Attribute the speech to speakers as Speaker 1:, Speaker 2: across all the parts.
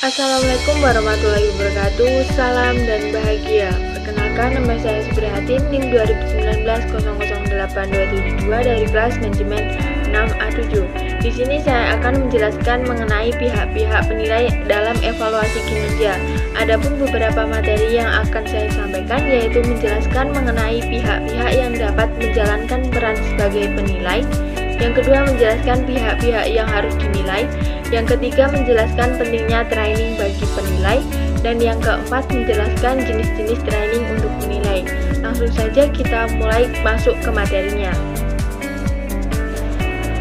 Speaker 1: Assalamualaikum warahmatullahi wabarakatuh. Salam dan bahagia. Perkenalkan, nama saya Suprihatin, NIM 2019 008272 dari kelas manajemen 6A7. Di sini saya akan menjelaskan mengenai pihak-pihak penilai dalam evaluasi kinerja. Adapun beberapa materi yang akan saya sampaikan yaitu menjelaskan mengenai pihak-pihak yang dapat menjalankan peran sebagai penilai. Yang kedua, menjelaskan pihak-pihak yang harus dinilai. Yang ketiga, menjelaskan pentingnya training bagi penilai. Dan yang keempat, menjelaskan jenis-jenis training untuk penilai. Langsung saja kita mulai masuk ke materinya.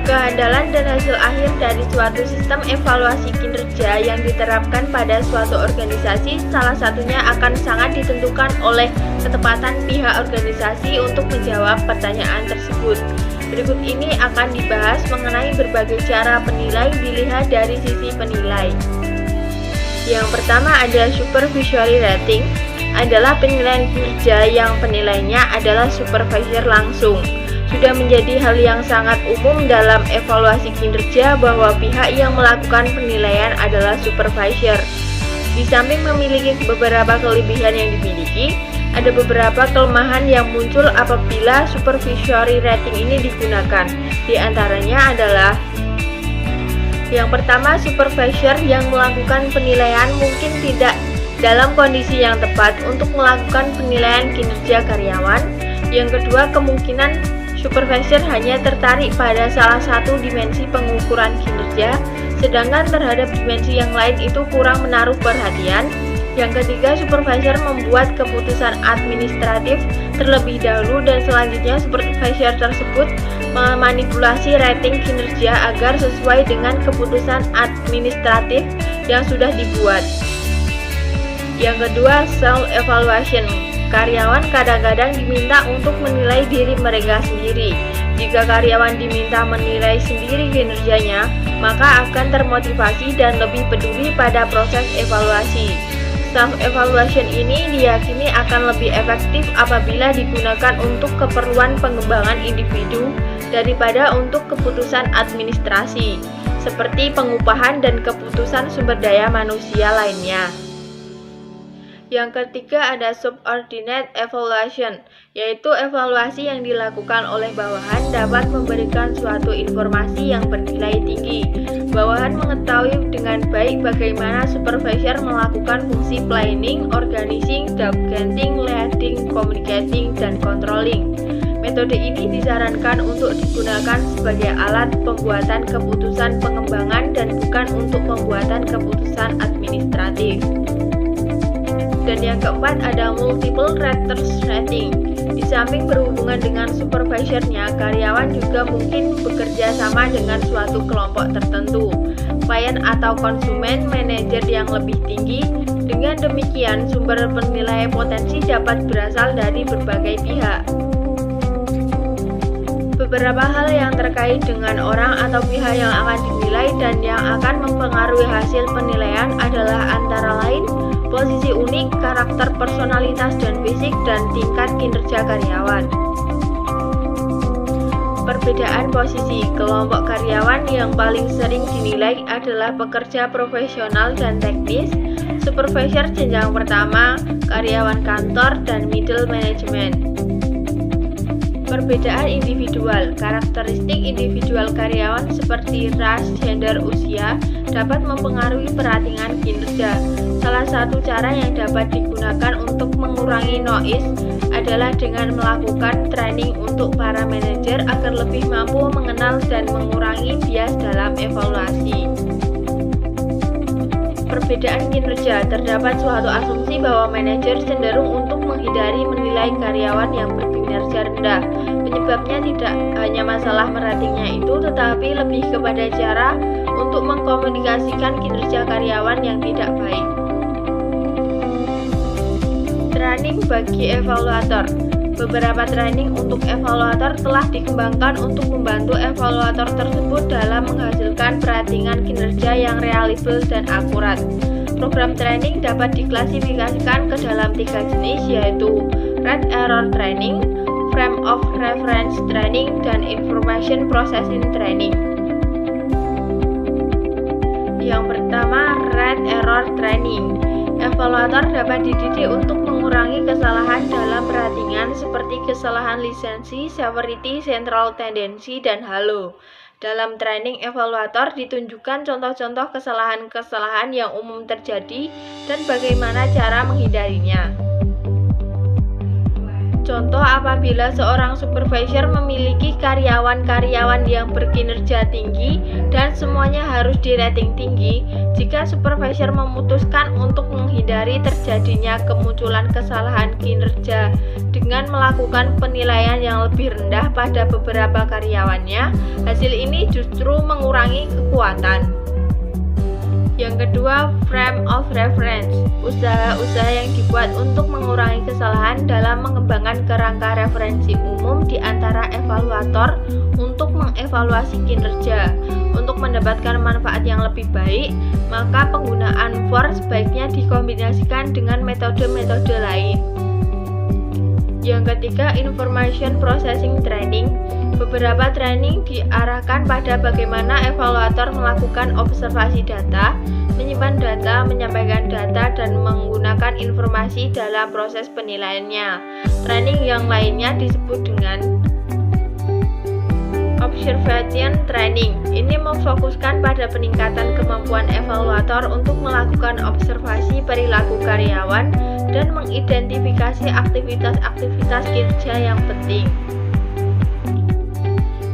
Speaker 1: Keandalan dan hasil akhir dari suatu sistem evaluasi kinerja yang diterapkan pada suatu organisasi salah satunya akan sangat ditentukan oleh ketepatan pihak organisasi untuk menjawab pertanyaan tersebut. Berikut ini akan dibahas mengenai berbagai cara penilai dilihat dari sisi penilai. Yang pertama ada supervisory rating, adalah penilaian kinerja yang penilainya adalah supervisor langsung. Sudah menjadi hal yang sangat umum dalam evaluasi kinerja bahwa pihak yang melakukan penilaian adalah supervisor. Di samping memiliki beberapa kelebihan yang dimiliki, ada beberapa kelemahan yang muncul apabila supervisory rating ini digunakan. Di antaranya adalah yang pertama, supervisor yang melakukan penilaian mungkin tidak dalam kondisi yang tepat untuk melakukan penilaian kinerja karyawan. Yang kedua, kemungkinan supervisor hanya tertarik pada salah satu dimensi pengukuran kinerja, sedangkan terhadap dimensi yang lain itu kurang menaruh perhatian. Yang ketiga, supervisor membuat keputusan administratif terlebih dahulu dan selanjutnya supervisor tersebut memanipulasi rating kinerja agar sesuai dengan keputusan administratif yang sudah dibuat. Yang kedua, self-evaluation. Karyawan kadang-kadang diminta untuk menilai diri mereka sendiri. Jika karyawan diminta menilai sendiri kinerjanya, maka akan termotivasi dan lebih peduli pada proses evaluasi. Self-evaluation ini diyakini akan lebih efektif apabila digunakan untuk keperluan pengembangan individu daripada untuk keputusan administrasi, seperti pengupahan dan keputusan sumber daya manusia lainnya. Yang ketiga ada subordinate evaluation, yaitu evaluasi yang dilakukan oleh bawahan dapat memberikan suatu informasi yang bernilai tinggi. Bawahan mengetahui dengan baik bagaimana supervisor melakukan fungsi planning, organizing, documenting, leading, communicating, dan controlling. Metode ini disarankan untuk digunakan sebagai alat pembuatan keputusan pengembangan dan bukan untuk pembuatan keputusan administratif. Dan yang keempat ada multiple raters rating. Di samping berhubungan dengan supervisornya, karyawan juga mungkin bekerja sama dengan suatu kelompok tertentu, klien atau konsumen, manajer yang lebih tinggi. Dengan demikian, sumber penilaian potensi dapat berasal dari berbagai pihak. Beberapa hal yang terkait dengan orang atau pihak yang akan dinilai dan yang akan mempengaruhi hasil penilaian adalah antara lain posisi unik, karakter personalitas dan fisik, dan tingkat kinerja karyawan. Perbedaan posisi kelompok karyawan yang paling sering dinilai adalah pekerja profesional dan teknis, supervisor jenjang pertama, karyawan kantor, dan middle management. Perbedaan individual, karakteristik individual karyawan seperti ras, gender, usia dapat mempengaruhi peratingan kinerja. Salah satu cara yang dapat digunakan untuk mengurangi noise adalah dengan melakukan training untuk para manajer agar lebih mampu mengenal dan mengurangi bias dalam evaluasi. Perbedaan kinerja, terdapat suatu asumsi bahwa manajer cenderung untuk menghindari menilai karyawan yang berkinerja rendah. Penyebabnya tidak hanya masalah meratingnya itu, tetapi lebih kepada cara untuk mengkomunikasikan kinerja karyawan yang tidak baik. Training bagi evaluator. Beberapa training untuk evaluator telah dikembangkan untuk membantu evaluator tersebut dalam menghasilkan peratingan kinerja yang reliable dan akurat. Program training dapat diklasifikasikan ke dalam 3 jenis, yaitu Red Error Training, Frame of Reference Training, dan Information Processing Training. Yang pertama, Red error training. Evaluator dapat dididik untuk mengurangi kesalahan dalam perhatian seperti kesalahan lisensi, severity, central tendency, dan halo. Dalam training evaluator ditunjukkan contoh-contoh kesalahan-kesalahan yang umum terjadi dan bagaimana cara menghindarinya. Contoh apabila seorang supervisor memiliki karyawan-karyawan yang berkinerja tinggi dan semuanya harus di rating tinggi, jika supervisor memutuskan untuk menghindari terjadinya kemunculan kesalahan kinerja dengan melakukan penilaian yang lebih rendah pada beberapa karyawannya, hasil ini justru mengurangi kekuatan. Yang kedua, frame of reference, usaha-usaha yang dibuat untuk mengurangi kesalahan dalam mengembangkan kerangka referensi umum di antara evaluator untuk mengevaluasi kinerja. Untuk mendapatkan manfaat yang lebih baik, maka penggunaan FOR sebaiknya dikombinasikan dengan metode-metode lain. Yang ketiga, information processing training. Beberapa training diarahkan pada bagaimana evaluator melakukan observasi data, menyimpan data, menyampaikan data, dan menggunakan informasi dalam proses penilaiannya. Training yang lainnya disebut dengan observation training. Ini memfokuskan pada peningkatan kemampuan evaluator untuk melakukan observasi perilaku karyawan dan mengidentifikasi aktivitas-aktivitas kinerja yang penting.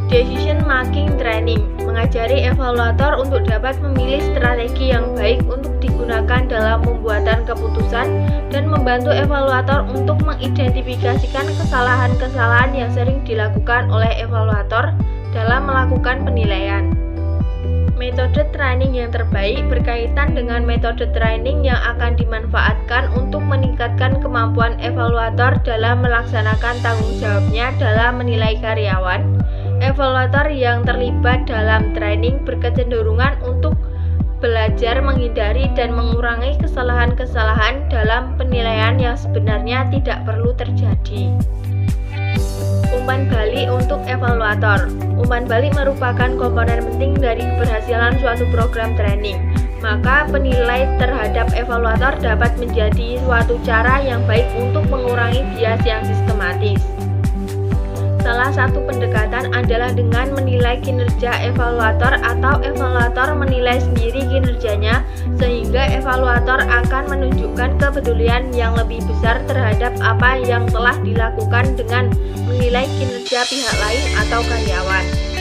Speaker 1: Decision making training mengajari evaluator untuk dapat memilih strategi yang baik untuk digunakan dalam pembuatan keputusan dan membantu evaluator untuk mengidentifikasikan kesalahan-kesalahan yang sering dilakukan oleh evaluator dalam melakukan penilaian. Metode training yang terbaik berkaitan dengan metode training yang akan dimanfaatkan untuk meningkatkan kemampuan evaluator dalam melaksanakan tanggung jawabnya dalam menilai karyawan. Evaluator yang terlibat dalam training berkecenderungan untuk belajar menghindari dan mengurangi kesalahan-kesalahan dalam penilaian yang sebenarnya tidak perlu terjadi. Umpan balik untuk evaluator. Umpan balik merupakan komponen penting dari keberhasilan suatu program training. Maka penilai terhadap evaluator dapat menjadi suatu cara yang baik untuk mengurangi bias yang sistematis. Salah satu pendekatan adalah dengan menilai kinerja evaluator atau evaluator menilai sendiri kinerjanya, sehingga evaluator akan menunjukkan kepedulian yang lebih besar terhadap apa yang telah dilakukan dengan menilai kinerja pihak lain atau karyawan.